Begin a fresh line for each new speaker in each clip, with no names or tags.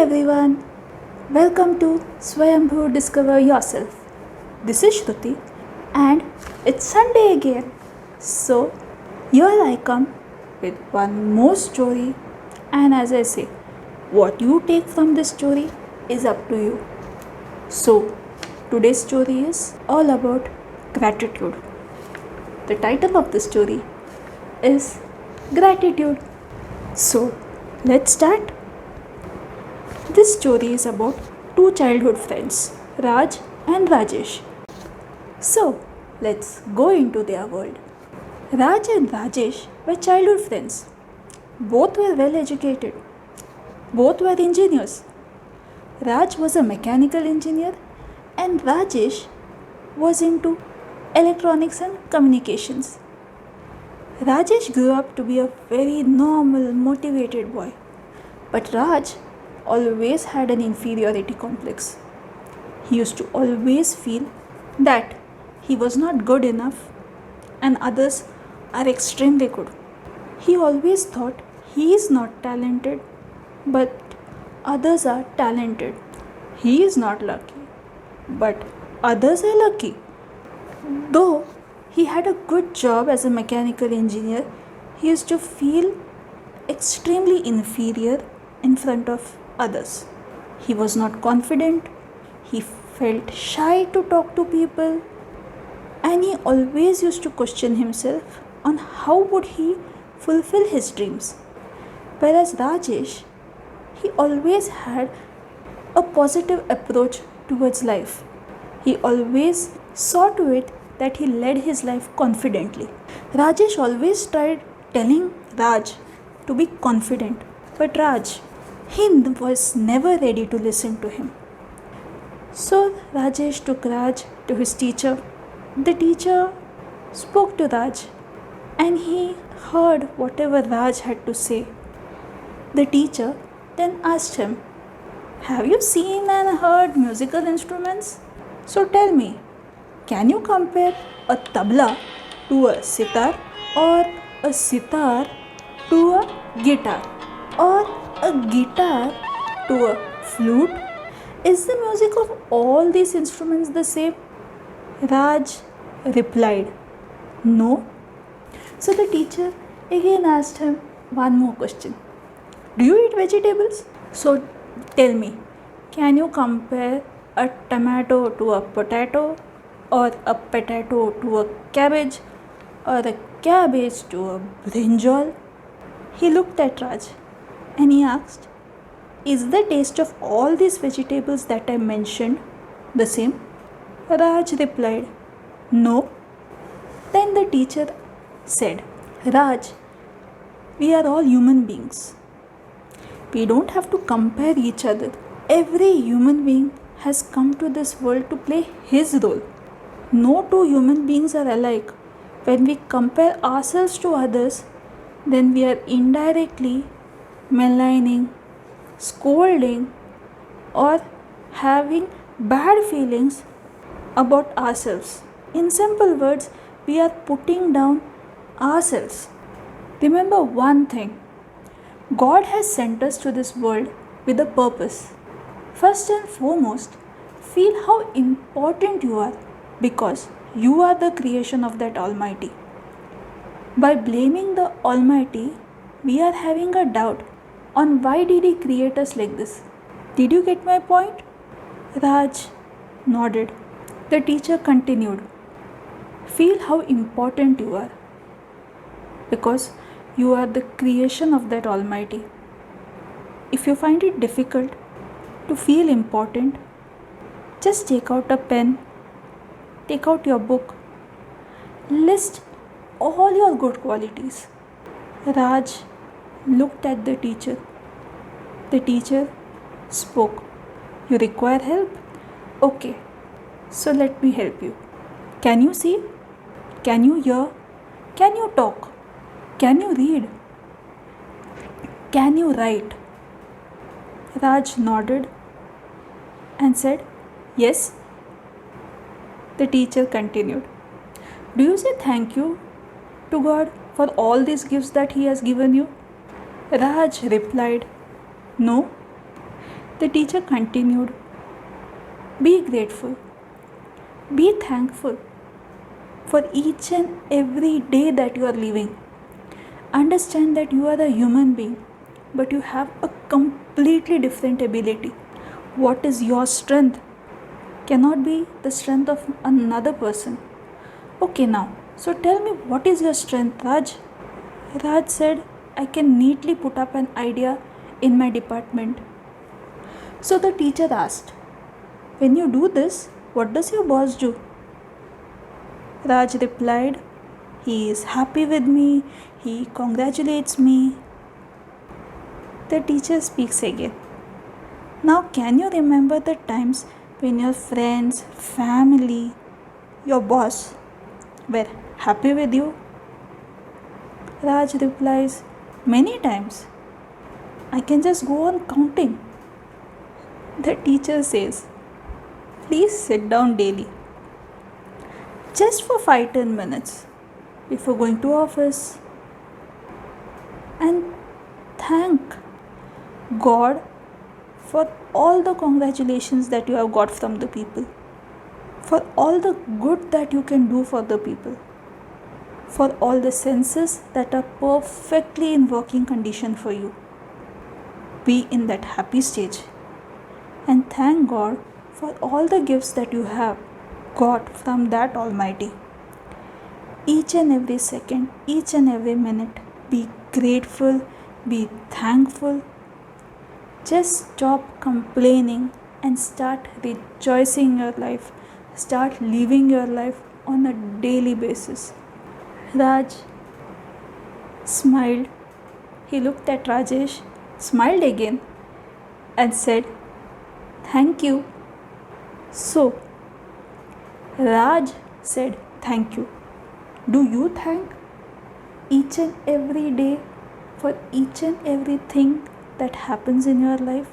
everyone, welcome to Swayambhu Discover Yourself. This is Shruti and it's Sunday again. So, here I come with one more story, and as I say, what you take from this story is up to you. So, today's story is all about gratitude. The title of the story is Gratitude. So, let's start. This story is about two childhood friends, Raj and Rajesh. So, let's go into their world. Raj and Rajesh were childhood friends. Both were well educated. Both were engineers. Raj was a mechanical engineer and Rajesh was into electronics and communications. Rajesh grew up to be a very normal, motivated boy. But Raj always had an inferiority complex. He used to always feel that he was not good enough and others are extremely good. He always thought he is not talented, but others are talented. He is not lucky, but others are lucky. Though he had a good job as a mechanical engineer, he used to feel extremely inferior in front of others. He was not confident, he felt shy to talk to people, and he always used to question himself on how would he fulfill his dreams. Whereas Rajesh, he always had a positive approach towards life. He always saw to it that he led his life confidently. Rajesh always tried telling Raj to be confident, but Raj, he was never ready to listen to him. So Rajesh took Raj to his teacher. The teacher spoke to Raj and he heard whatever Raj had to say. The teacher then asked him, "Have you seen and heard musical instruments? So tell me, can you compare a tabla to a sitar, or a sitar to a guitar, or a guitar to a flute? Is the music of all these instruments the same?" Raj replied, "No." So the teacher again asked him one more question. "Do you eat vegetables? So tell me, can you compare a tomato to a potato, or a potato to a cabbage, or a cabbage to a brinjal?" He looked at Raj and he asked, "Is the taste of all these vegetables that I mentioned the same?" Raj replied, "No." Then the teacher said, "Raj, we are all human beings. We don't have to compare each other. Every human being has come to this world to play his role. No two human beings are alike. When we compare ourselves to others, then we are indirectly maligning, scolding, or having bad feelings about ourselves. In simple words, we are putting down ourselves. Remember one thing, God has sent us to this world with a purpose. First and foremost, feel how important you are, because you are the creation of that Almighty. By blaming the Almighty, we are having a doubt on why did He create us like this. Did you get my point?" Raj nodded. The teacher continued, "Feel how important you are, because you are the creation of that Almighty. If you find it difficult to feel important, just take out a pen, take out your book, list all your good qualities." Raj looked at the teacher. The teacher spoke, "You require help? Okay, so let me help you. Can you see? Can you hear? Can you talk? Can you read? Can you write?" Raj nodded and said, "Yes." The teacher continued, "Do you say thank you to God for all these gifts that He has given you?" Raj replied, "No." The teacher continued, be grateful, be thankful for each and every day that you are living. Understand that you are a human being, but you have a completely different ability. What is your strength cannot be the strength of another person. Okay, now, so tell me, what is your strength, Raj? Raj said, I can neatly put up an idea in my department. So the teacher asked, when you do this, what does your boss do? Raj replied, he is happy with me, he congratulates me. The teacher speaks again. Now, can you remember the times when your friends, family, your boss were happy with you? Raj replies, many times. I can just go on counting. The teacher says, please sit down daily, just for 5-10 minutes before going to office, and thank God for all the congratulations that you have got from the people, for all the good that you can do for the people, for all the senses that are perfectly in working condition for you. Be in that happy stage and thank God for all the gifts that you have got from that Almighty. Each and every second, each and every minute, be grateful, be thankful. Just stop complaining and start rejoicing your life. Start living your life on a daily basis. Raj smiled. He looked at Rajesh, smiled again, and said, thank you. So, Raj said, thank you. Do you thank each and every day for each and everything that happens in your life?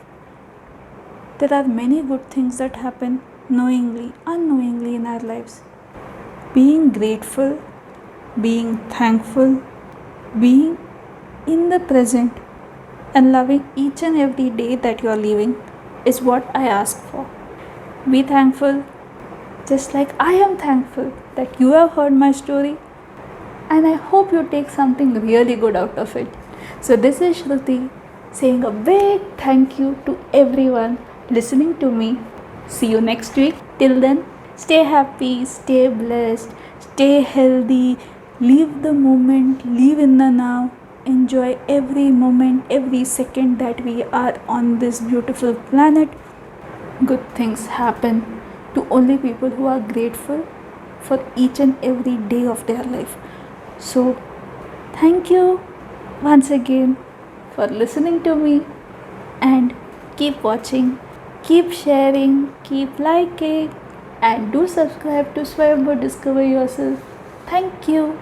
There are many good things that happen knowingly, unknowingly in our lives. Being grateful, being thankful, being in the present and loving each and every day that you are living is what I ask for. Be thankful, just like I am thankful that you have heard my story, and I hope you take something really good out of it. So this is Shruti saying a big thank you to everyone listening to me. See you next week. Till then, stay happy, stay blessed, stay healthy, live the moment, live in the now, enjoy every moment, every second that we are on this beautiful planet. Good things happen to only people who are grateful for each and every day of their life. So, thank you once again for listening to me, and keep watching, keep sharing, keep liking, and do subscribe to Swayambhu Discover Yourself. Thank you.